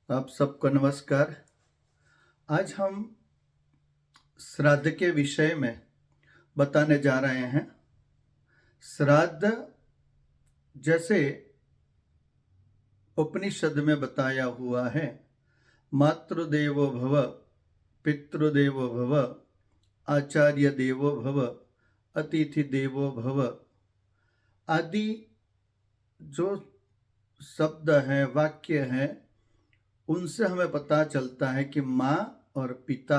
आप सबको नमस्कार। आज हम श्राद्ध के विषय में बताने जा रहे हैं। श्राद्ध जैसे उपनिषद में बताया हुआ है, मातृदेवो भव, पितृदेवो भव, आचार्य देवो भव, अतिथि देवो भव आदि जो शब्द हैं, वाक्य हैं, उनसे हमें पता चलता है कि माँ और पिता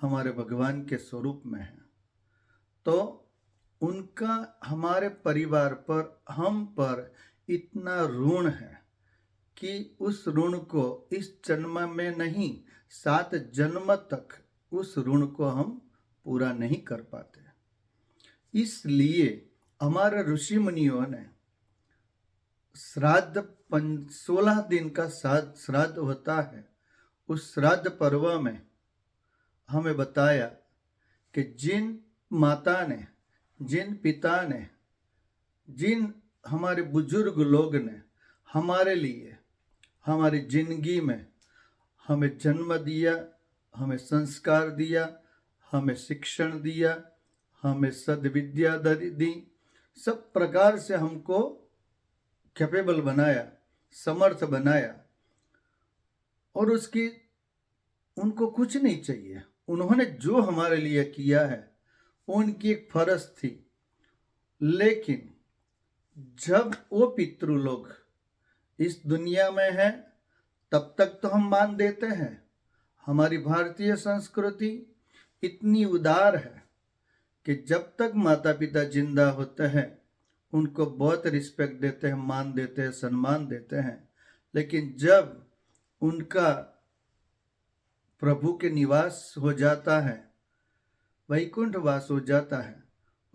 हमारे भगवान के स्वरूप में हैं। तो उनका हमारे परिवार पर, हम पर इतना ऋण है कि उस ऋण को इस जन्म में नहीं, 7 जन्म तक उस ऋण को हम पूरा नहीं कर पाते। इसलिए हमारे ऋषि मुनियों ने श्राद्ध 16 दिन का श्राद्ध होता है। उस श्राद्ध पर्व में हमें बताया कि जिन माता ने, जिन पिता ने, जिन हमारे बुजुर्ग लोग ने हमारे लिए, हमारी जिंदगी में हमें जन्म दिया, हमें संस्कार दिया, हमें शिक्षण दिया, हमें सद्विद्या दी, सब प्रकार से हमको कैपेबल बनाया, समर्थ बनाया, और उनको कुछ नहीं चाहिए। उन्होंने जो हमारे लिए किया है उनकी एक फर्ज थी। लेकिन जब वो पितृ लोग इस दुनिया में हैं, तब तक तो हम मान देते हैं। हमारी भारतीय संस्कृति इतनी उदार है कि जब तक माता पिता जिंदा होते हैं उनको बहुत रिस्पेक्ट देते हैं, मान देते हैं, सम्मान देते हैं। लेकिन जब उनका प्रभु के निवास हो जाता है, वैकुंठ वास हो जाता है,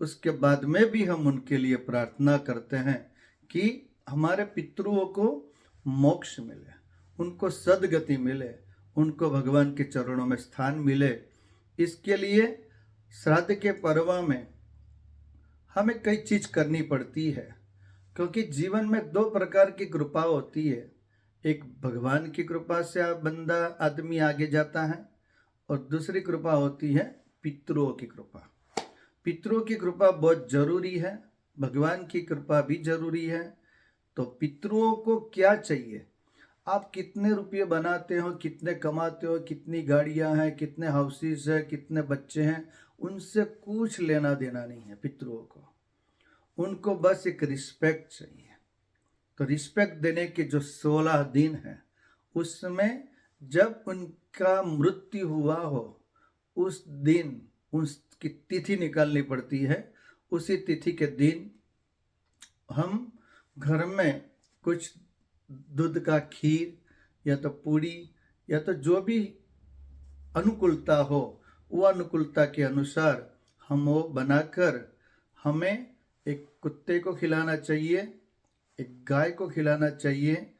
उसके बाद में भी हम उनके लिए प्रार्थना करते हैं कि हमारे पितरों को मोक्ष मिले, उनको सद्गति मिले, उनको भगवान के चरणों में स्थान मिले। इसके लिए श्राद्ध के पर्व में हमें कई चीज करनी पड़ती है, क्योंकि जीवन में 2 प्रकार की कृपा होती है। एक भगवान की कृपा से आदमी आगे जाता है, और दूसरी कृपा होती है पितरों की कृपा। पितरों की कृपा बहुत जरूरी है, भगवान की कृपा भी जरूरी है। तो पितरों को क्या चाहिए? आप कितने रुपये बनाते हो, कितने कमाते हो, कितनी गाड़ियां हैं, कितने हाउसेस हैं, कितने बच्चे हैं, उनसे कुछ लेना देना नहीं है पितरों को। उनको बस एक रिस्पेक्ट चाहिए। तो रिस्पेक्ट देने के जो 16 दिन हैं, उसमें जब उनका मृत्यु हुआ हो, उस दिन उसकी तिथि निकालनी पड़ती है। उसी तिथि के दिन हम घर में कुछ दूध का खीर या तो पूड़ी या तो जो भी अनुकूलता हो, वो अनुकूलता के अनुसार हम वो बनाकर हमें एक कुत्ते को खिलाना चाहिए, एक गाय को खिलाना चाहिए,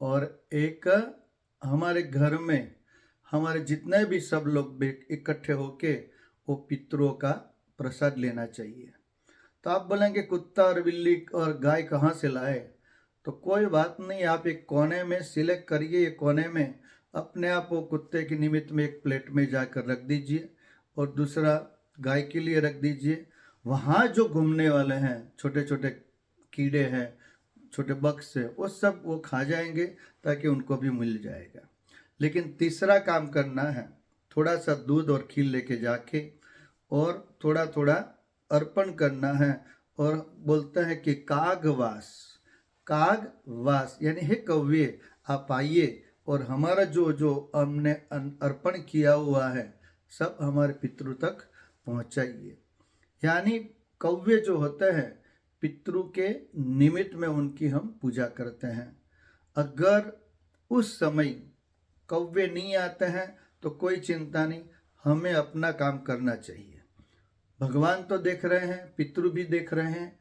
और एक हमारे घर में हमारे जितने भी सब लोग इकट्ठे होके वो पितरों का प्रसाद लेना चाहिए। तो आप बोलेंगे कुत्ता और बिल्ली और गाय कहाँ से लाए? तो कोई बात नहीं, आप एक कोने में सिलेक्ट करिए, एक कोने में अपने आप वो कुत्ते के निमित्त में एक प्लेट में जाकर रख दीजिए, और दूसरा गाय के लिए रख दीजिए। वहाँ जो घूमने वाले हैं, छोटे छोटे कीड़े हैं, छोटे बग्स है, वो सब वो खा जाएंगे, ताकि उनको भी मिल जाएगा। लेकिन तीसरा काम करना है, थोड़ा सा दूध और खीर लेके जाके और थोड़ा थोड़ा अर्पण करना है, और बोलते हैं कि कागवास, कागवास यानी हे कव्य, आप आइए और हमारा जो जो हमने अर्पण किया हुआ है सब हमारे पितृ तक पहुंचाइए। यानी कव्य जो होते हैं, पितृ के निमित्त में उनकी हम पूजा करते हैं। अगर उस समय कव्य नहीं आते हैं तो कोई चिंता नहीं, हमें अपना काम करना चाहिए। भगवान तो देख रहे हैं, पितृ भी देख रहे हैं।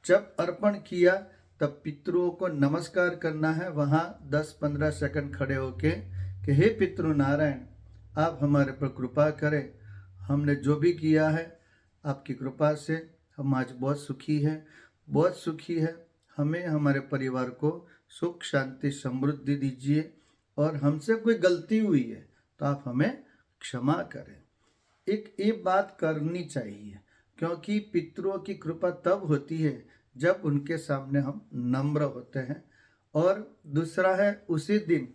जब अर्पण किया तब पितरों को नमस्कार करना है, वहाँ 10-15 सेकंड खड़े होके कि हे पितृ नारायण, आप हमारे पर कृपा करें। हमने जो भी किया है आपकी कृपा से हम आज बहुत सुखी हैं, बहुत सुखी है। हमें, हमारे परिवार को सुख शांति समृद्धि दीजिए, और हमसे कोई गलती हुई है तो आप हमें क्षमा करें। एक ये बात करनी चाहिए, क्योंकि पितरों की कृपा तब होती है जब उनके सामने हम नम्र होते हैं। और दूसरा है, उसी दिन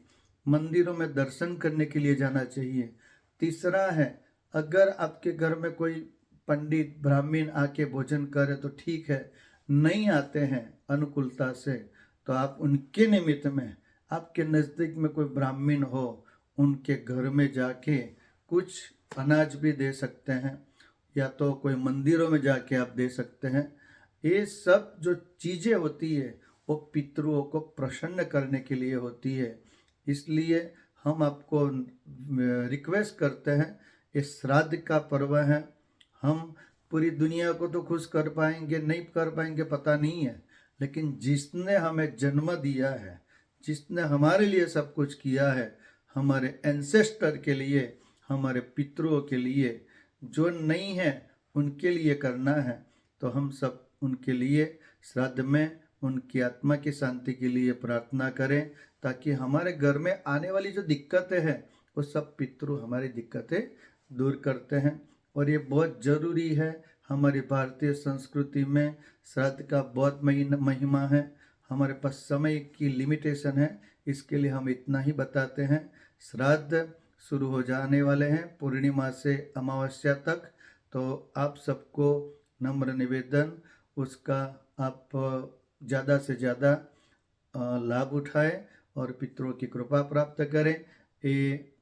मंदिरों में दर्शन करने के लिए जाना चाहिए। तीसरा है, अगर आपके घर में कोई पंडित ब्राह्मण आके भोजन करे तो ठीक है, नहीं आते हैं अनुकूलता से तो आप उनके निमित्त में, आपके नज़दीक में कोई ब्राह्मण हो उनके घर में जाके कुछ अनाज भी दे सकते हैं, या तो कोई मंदिरों में जाके आप दे सकते हैं। ये सब जो चीज़ें होती है वो पितरों को प्रसन्न करने के लिए होती है। इसलिए हम आपको रिक्वेस्ट करते हैं, ये श्राद्ध का पर्व है। हम पूरी दुनिया को तो खुश कर पाएंगे नहीं कर पाएंगे पता नहीं है, लेकिन जिसने हमें जन्म दिया है, जिसने हमारे लिए सब कुछ किया है, हमारे एंसेस्टर के लिए, हमारे पितरों के लिए, जो नहीं है उनके लिए करना है, तो हम सब उनके लिए श्राद्ध में उनकी आत्मा की शांति के लिए प्रार्थना करें, ताकि हमारे घर में आने वाली जो दिक्कतें हैं वो सब पितृ हमारी दिक्कतें दूर करते हैं। और ये बहुत ज़रूरी है, हमारी भारतीय संस्कृति में श्राद्ध का बहुत महिमा है। हमारे पास समय की लिमिटेशन है, इसके लिए हम इतना ही बताते हैं। श्राद्ध शुरू हो जाने वाले हैं पूर्णिमा से अमावस्या तक, तो आप सबको नम्र निवेदन, उसका आप ज़्यादा से ज़्यादा लाभ उठाएं और पितरों की कृपा प्राप्त करें। ये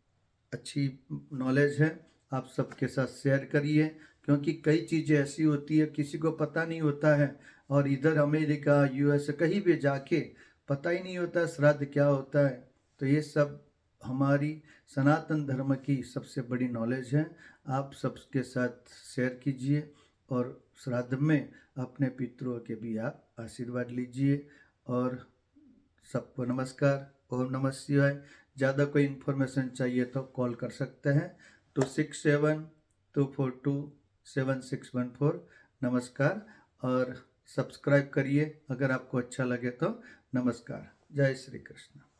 अच्छी नॉलेज है, आप सबके साथ शेयर करिए, क्योंकि कई चीज़ें ऐसी होती है किसी को पता नहीं होता है, और इधर अमेरिका यूएस कहीं भी जाके पता ही नहीं होता श्राद्ध क्या होता है। तो ये सब हमारी सनातन धर्म की सबसे बड़ी नॉलेज है, आप सबके साथ शेयर कीजिए और श्राद्ध में अपने पितरों के भी आप आशीर्वाद लीजिए। और सबको नमस्कार, ओम नमः शिवाय। ज़्यादा कोई इन्फॉर्मेशन चाहिए तो कॉल कर सकते हैं 2672427614। नमस्कार, और सब्सक्राइब करिए अगर आपको अच्छा लगे तो। नमस्कार, जय श्री कृष्ण।